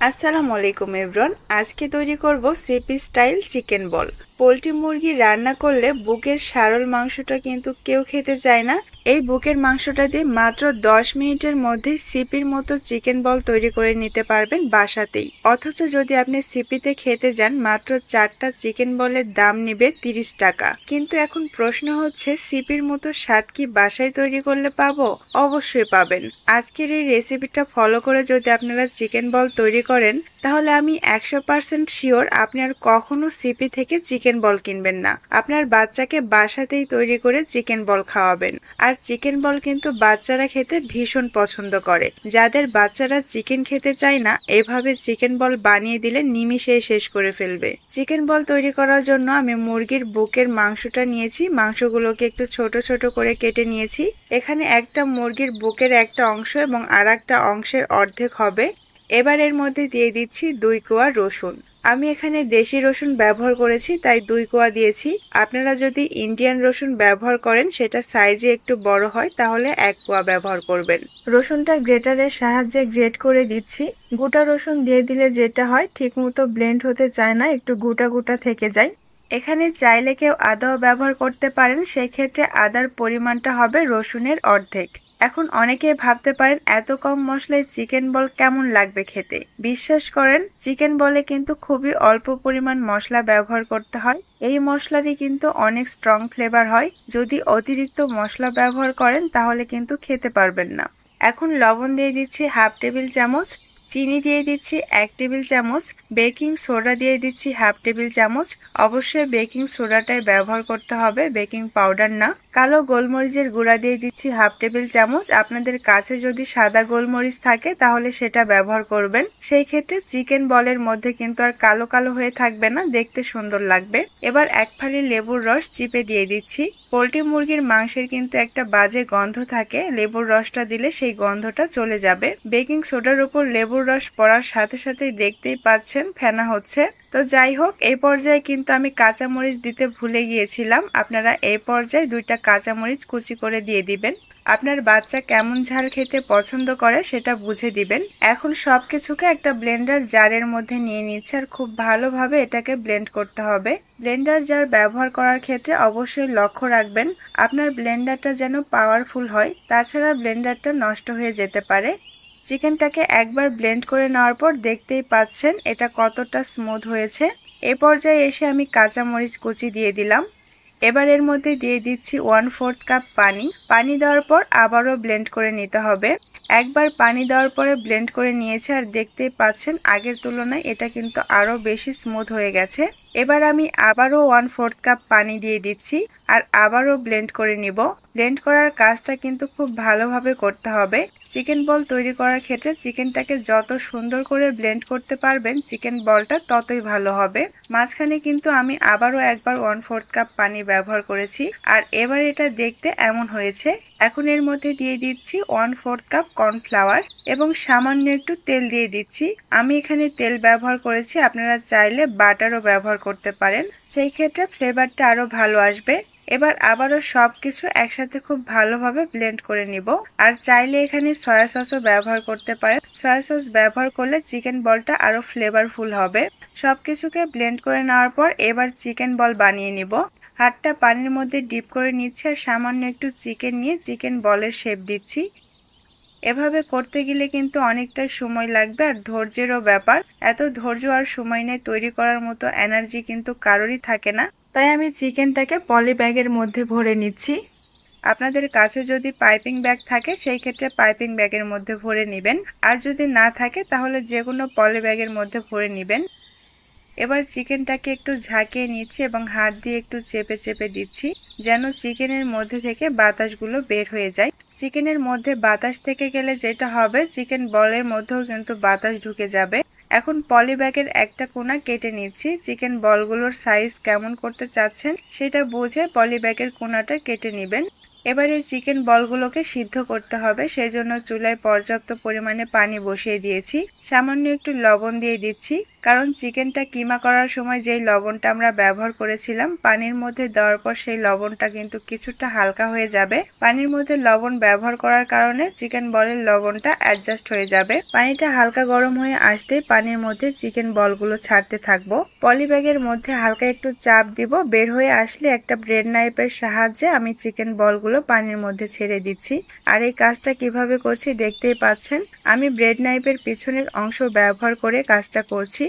আসসালামু আলাইকুম এভরিওয়ান। আজকে তৈরি করব সিপি স্টাইল চিকেন বল। পোলট্রি মুরগি রান্না করলে বুকের সারল মাংসটা কিন্তু কেউ খেতে চায় না। এই বুকের মাংসটা দিয়ে মাত্র 10 মিনিটের মধ্যে সিপির মতো চিকেন বল তৈরি করে নিতে পারবেন বাসাতেই। অথচ যদি আপনি সিপিতে খেতে যান মাত্র 4টা চিকেন বলের দাম নেবে 30 টাকা। কিন্তু এখন প্রশ্ন হচ্ছে সিপির মতো স্বাদ কি বাসায় তৈরি করলে পাবো? অবশ্যই পাবেন। আজকের এই রেসিপিটা ফলো করে যদি আপনারা চিকেন বল তৈরি করেন তাহলে আমি 100% শিওর আপনি আর কখনো সিপি থেকে চিকেন বল কিনবেন না। আপনার বাচ্চাকে বাসাতেই তৈরি করে চিকেন বল খাওয়াবেন। আর চিকেন বল কিন্তু বাচ্চারা খেতে ভীষণ পছন্দ করে। যাদের বাচ্চারা চিকেন খেতে চায় না, এভাবে চিকেন বল বানিয়ে দিলে নিমিষেই শেষ করে ফেলবে। চিকেন বল তৈরি করার জন্য আমি মুরগির বুকের মাংসটা নিয়েছি। মাংসগুলোকে একটু ছোট ছোট করে কেটে নিয়েছি। এখানে একটা মুরগির বুকের একটা অংশ এবং আর একটা অংশের অর্ধেক হবে। এবার এর মধ্যে দিয়ে দিচ্ছি 2 কোয়া রসুন। আমি এখানে দেশি রসুন ব্যবহার করেছি, তাই 2 কোয়া দিয়েছি। আপনারা যদি ইন্ডিয়ান রসুন ব্যবহার করেন, সেটা সাইজে একটু বড় হয়, তাহলে 1 কোয়া ব্যবহার করবেন। রসুনটা গ্রেটারের সাহায্যে গ্রেট করে দিচ্ছি। গোটা রসুন দিয়ে দিলে যেটা হয়, ঠিকমতো ব্লেন্ড হতে চায় না, একটু গোটা গোটা থেকে যায়। এখানে চাইলে কেউ আদাও ব্যবহার করতে পারেন, সেই ক্ষেত্রে আদার পরিমাণটা হবে রসুনের অর্ধেক। এখন অনেকেই ভাবতে পারেন এত কম মশলায় চিকেন বল কেমন লাগবে খেতে। বিশ্বাস করেন, চিকেন বলে কিন্তু খুবই অল্প পরিমাণ মশলা ব্যবহার করতে হয়। এই মশলারই কিন্তু অনেক স্ট্রং ফ্লেভার হয়। যদি অতিরিক্ত মশলা ব্যবহার করেন তাহলে কিন্তু খেতে পারবেন না। এখন লবণ দিয়ে দিচ্ছি হাফ টেবিল চামচ, চিনি দিয়ে দিচ্ছি 1 টেবিল চামচ, বেকিং সোডা দিয়ে দিচ্ছি হাফ টেবিল চামচ। অবশ্যই বেকিং সোডাটাই ব্যবহার করতে হবে, বেকিং পাউডার না। কালো গোলমরিচের গুঁড়া দিয়ে দিচ্ছি হাফ টেবিল চামচ। আপনাদের কাছে যদি সাদা গোলমরিচ থাকে তাহলে সেটা ব্যবহার করবেন। সেই ক্ষেত্রে চিকেন বলের মধ্যে কিন্তু আর কালো কালো হয়ে থাকবে না, দেখতে সুন্দর লাগবে। এবার 1 ফালি লেবুর রস চিপে দিয়ে দিচ্ছি। পোলট্রি মুরগির মাংসের কিন্তু একটা বাজে গন্ধ থাকে, লেবুর রসটা দিলে সেই গন্ধটা চলে যাবে। বেকিং সোডার উপর লেবুর রস পড়ার সাথে সাথেই দেখতেই পাচ্ছেন ফেনা হচ্ছে। তো যাই হোক, এই পর্যায়ে কিন্তু আমি কাঁচামরিচ দিতে ভুলে গিয়েছিলাম। আপনারা এই পর্যায়ে 2টা কাঁচামরিচ কুচি করে দিয়ে দিবেন। আপনার বাচ্চা কেমন ঝাল খেতে পছন্দ করে সেটা বুঝে দিবেন। এখন সবকিছুকে একটা ব্লেন্ডার জারের মধ্যে নিয়ে নিচ্ছে আর খুব ভালোভাবে এটাকে ব্লেন্ড করতে হবে। ব্লেন্ডার জার ব্যবহার করার ক্ষেত্রে অবশ্যই লক্ষ্য রাখবেন আপনার ব্লেন্ডারটা যেন পাওয়ারফুল হয়, তাছাড়া ব্লেন্ডারটা নষ্ট হয়ে যেতে পারে। চিকেনটাকে একবার ব্লেন্ড করে নেওয়ার পর দেখতেই পাচ্ছেন এটা কতটা স্মুথ হয়েছে। এ পর্যায়ে এসে আমি কাঁচামরিচ কুচি দিয়ে দিলাম। এবার এর মধ্যে দিয়ে দিচ্ছি 1/4 কাপ পানি। পানি দেওয়ার পর আবারও ব্লেন্ড করে নিতে হবে। একবার পানি দেওয়ার পরে ব্লেন্ড করে নিয়েছে আর দেখতেই পাচ্ছেন আগের তুলনায় এটা কিন্তু আরো বেশি স্মুথ হয়ে গেছে। এবার আমি আবারও 1/4 কাপ পানি দিয়ে দিচ্ছি আর আবারও ব্লেন্ড করে নিব। ব্লেন্ড করার কাজটা কিন্তু খুব ভালোভাবে করতে হবে। চিকেন বল তৈরি করার ক্ষেত্রে চিকেনটাকে যত সুন্দর করে ব্লেন্ড করতে পারবেন চিকেন বলটা ততই ভালো হবে। মাঝখানে কিন্তু আমি আবারও একবার 1/4 কাপ পানি ব্যবহার করেছি আর এবার এটা দেখতে এমন হয়েছে। এখন এর মধ্যে দিয়ে দিচ্ছি 1/4 কাপ কর্নফ্লাওয়ার এবং সামান্য একটু তেল দিয়ে দিচ্ছি। আমি এখানে তেল ব্যবহার করেছি, আপনারা চাইলে বাটারও ব্যবহার করতে পারেন, সেই ক্ষেত্রে ফ্লেভারটা আরো ভালো আসবে। এবার আবারও সবকিছু একসাথে খুব ভালোভাবে ব্লেন্ড করে নিব। আর চাইলে এখানে সয়া সসও ব্যবহার করতে পারেন। সয়া সস ব্যবহার করলে চিকেন বলটা আরো ফ্লেভারফুল হবে। সবকিছুকে ব্লেন্ড করে নেওয়ার পর এবার চিকেন বল বানিয়ে নিব। হাতটা পানির মধ্যে ডিপ করে নিচ্ছি আর সামান্য একটু চিকেন নিয়ে চিকেন বলের শেপ দিচ্ছি। এভাবে করতে গেলে কিন্তু অনেকটা সময় লাগবে আর ধৈর্যেরও ব্যাপার। এত ধৈর্য আর সময় নেই, তৈরি করার মতো এনার্জি কিন্তু কারোরই থাকে না। তাই আমি চিকেনটাকে পলি ব্যাগের মধ্যে ভরে নিচ্ছি। আপনাদের কাছে যদি পাইপিং ব্যাগ থাকে সেই ক্ষেত্রে পাইপিং ব্যাগের মধ্যে ভরে নেবেন, আর যদি না থাকে তাহলে যে কোনো পলি ব্যাগের মধ্যে ভরে নেবেন। এবার চিকেনটাকে একটু ঝাঁকিয়ে নিচ্ছি এবং হাত দিয়ে একটু চেপে চেপে দিচ্ছি যেন চিকেনের মধ্যে থেকে বাতাসগুলো বের হয়ে যায়। চিকেনের মধ্যে বাতাস থেকে গেলে যেটা হবে, চিকেন বলের মধ্যেও কিন্তু বাতাস ঢুকে যাবে। এখন পলি ব্যাগের একটা কোণা কেটে নিচ্ছি। চিকেন বলগুলোর সাইজ কেমন করতে চাচ্ছেন সেটা বুঝে পলি ব্যাগের কোণাটা কেটে নেবেন। এবার এই চিকেন বলগুলোকে সিদ্ধ করতে হবে, সেই জন্য চুলায় পর্যাপ্ত পরিমাণে পানি বসিয়ে দিয়েছি। সামান্য একটু লবণ দিয়ে দিচ্ছি। কারণ চিকেনটা কিমা করার সময় যেই লবণটা আমরা ব্যবহার করেছিলাম পানির মধ্যে দেওয়ার পর সেই লবণটা কিন্তু কিছুটা হালকা হয়ে যাবে। পানির মধ্যে লবণ ব্যবহার করার কারণে চিকেন বলের লবণটা অ্যাডজাস্ট হয়ে যাবে। পানিটা হালকা গরম হয়ে আসতেই পানির মধ্যে চিকেন বলগুলো ছাড়তে থাকবো। পলিব্যাগের মধ্যে হালকা একটু চাপ দিব, বের হয়ে আসলে একটা ব্রেড নাইফের সাহায্যে আমি চিকেন বলগুলো পানির মধ্যে ছেড়ে দিচ্ছি। আর এই কাজটা কিভাবে করছি দেখতেই পাচ্ছেন। আমি ব্রেড নাইফের পিছনের অংশ ব্যবহার করে কাজটা করছি।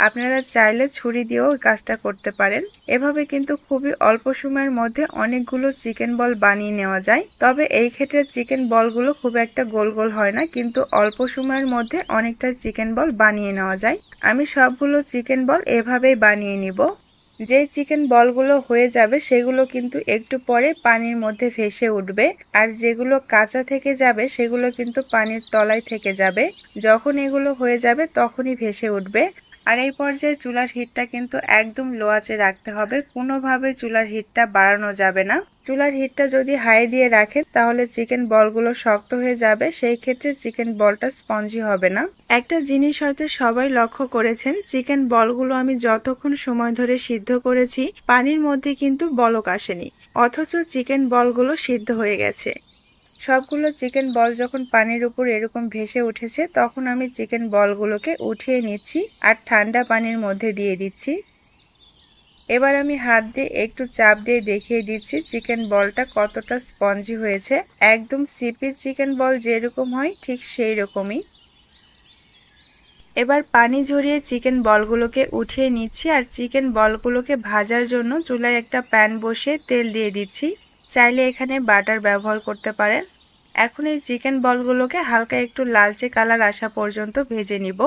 আপনারা চাইলে ছুরি দিয়েও কাজটা করতে পারেন। এভাবে কিন্তু খুবই অল্প সময়ের মধ্যে অনেকগুলো চিকেন বল বানিয়ে নেওয়া যায়। তবে এই ক্ষেত্রে চিকেন বলগুলো খুব একটা গোল গোল হয় না, কিন্তু অল্প সময়ের মধ্যে অনেকটা চিকেন বল বানিয়ে নেওয়া যায়। আমি সবগুলো চিকেন বল এভাবেই বানিয়ে নিব। যে চিকেন বলগুলো হয়ে যাবে সেগুলো কিন্তু একটু পরে পানির মধ্যে ভেসে উঠবে, আর যেগুলো কাঁচা থেকে যাবে সেগুলো কিন্তু পানির তলায় থেকে যাবে। যখন এগুলো হয়ে যাবে তখনই ভেসে উঠবে। আর এই পর্যায়ে চুলার হিটটা কিন্তু একদম লো আঁচে রাখতে হবে, কোনোভাবে চুলার হিটটা বাড়ানো যাবে না। চুলার হিটটা যদি হাই দিয়ে রাখেন তাহলে চিকেন বলগুলো শক্ত হয়ে যাবে, সেই ক্ষেত্রে চিকেন বলটা স্পঞ্জি হবে না। একটা জিনিস হয়তো সবাই লক্ষ্য করেছেন, চিকেন বলগুলো আমি যতক্ষণ সময় ধরে সিদ্ধ করেছি পানির মধ্যে কিন্তু বলক আসেনি, অথচ চিকেন বলগুলো সিদ্ধ হয়ে গেছে। সবগুলো চিকেন বল যখন পানির উপর এরকম ভেসে উঠেছে তখন আমি চিকেন বলগুলোকে উঠিয়ে নিচ্ছি আর ঠান্ডা পানির মধ্যে দিয়ে দিচ্ছি। এবার আমি হাত দিয়ে একটু চাপ দিয়ে দেখিয়ে দিচ্ছি চিকেন বলটা কতটা স্পঞ্জি হয়েছে। একদম সিপি চিকেন বল যেরকম হয় ঠিক সেই রকমই। এবার পানি ঝরিয়ে চিকেন বলগুলোকে উঠিয়ে নিচ্ছি আর চিকেন বলগুলোকে ভাজার জন্য চুলায় একটা প্যান বসিয়ে তেল দিয়ে দিচ্ছি। চাইলে এখানে বাটার ব্যবহার করতে পারেন। এখন এই চিকেন বলগুলোকে হালকা একটু লালচে কালার আসা পর্যন্ত ভেজে নিব।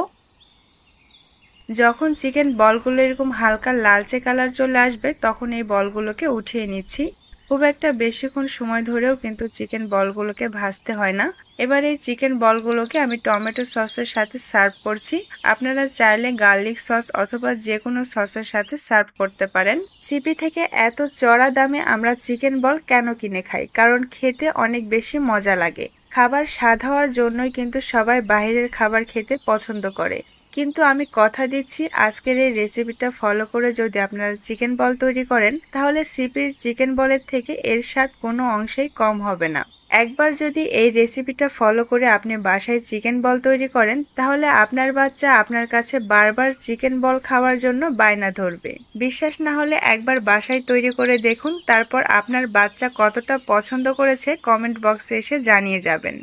যখন চিকেন বলগুলো এরকম হালকা লালচে কালার চলে আসবে তখন এই বলগুলোকে উঠিয়ে নিচ্ছি। খুব একটা বেশিক্ষণ সময় ধরেও কিন্তু চিকেন বলগুলোকে ভাজতে হয় না। এবার এই চিকেন বলগুলোকে আমি টমেটো সসের সাথে সার্ভ করছি। আপনারা চাইলে গার্লিক সস অথবা যে কোনো সসের সাথে সার্ভ করতে পারেন। সিপি থেকে এত চড়া দামে আমরা চিকেন বল কেন কিনে খাই? কারণ খেতে অনেক বেশি মজা লাগে। খাবার স্বাদ হওয়ার জন্যই কিন্তু সবাই বাইরের খাবার খেতে পছন্দ করে। কিন্তু আমি কথা দিচ্ছি আজকের এই রেসিপিটা ফলো করে যদি আপনারা চিকেন বল তৈরি করেন তাহলে সিপির চিকেন বলের থেকে এর স্বাদ কোনো অংশেই কম হবে না। একবার যদি এই রেসিপিটা ফলো করে আপনি বাসায় চিকেন বল তৈরি করেন তাহলে আপনার বাচ্চা আপনার কাছে বারবার চিকেন বল খাওয়ার জন্য বায়না ধরবে। বিশ্বাস না হলে একবার বাসায় তৈরি করে দেখুন, তারপর আপনার বাচ্চা কতটা পছন্দ করেছে কমেন্ট বক্সে এসে জানিয়ে যাবেন।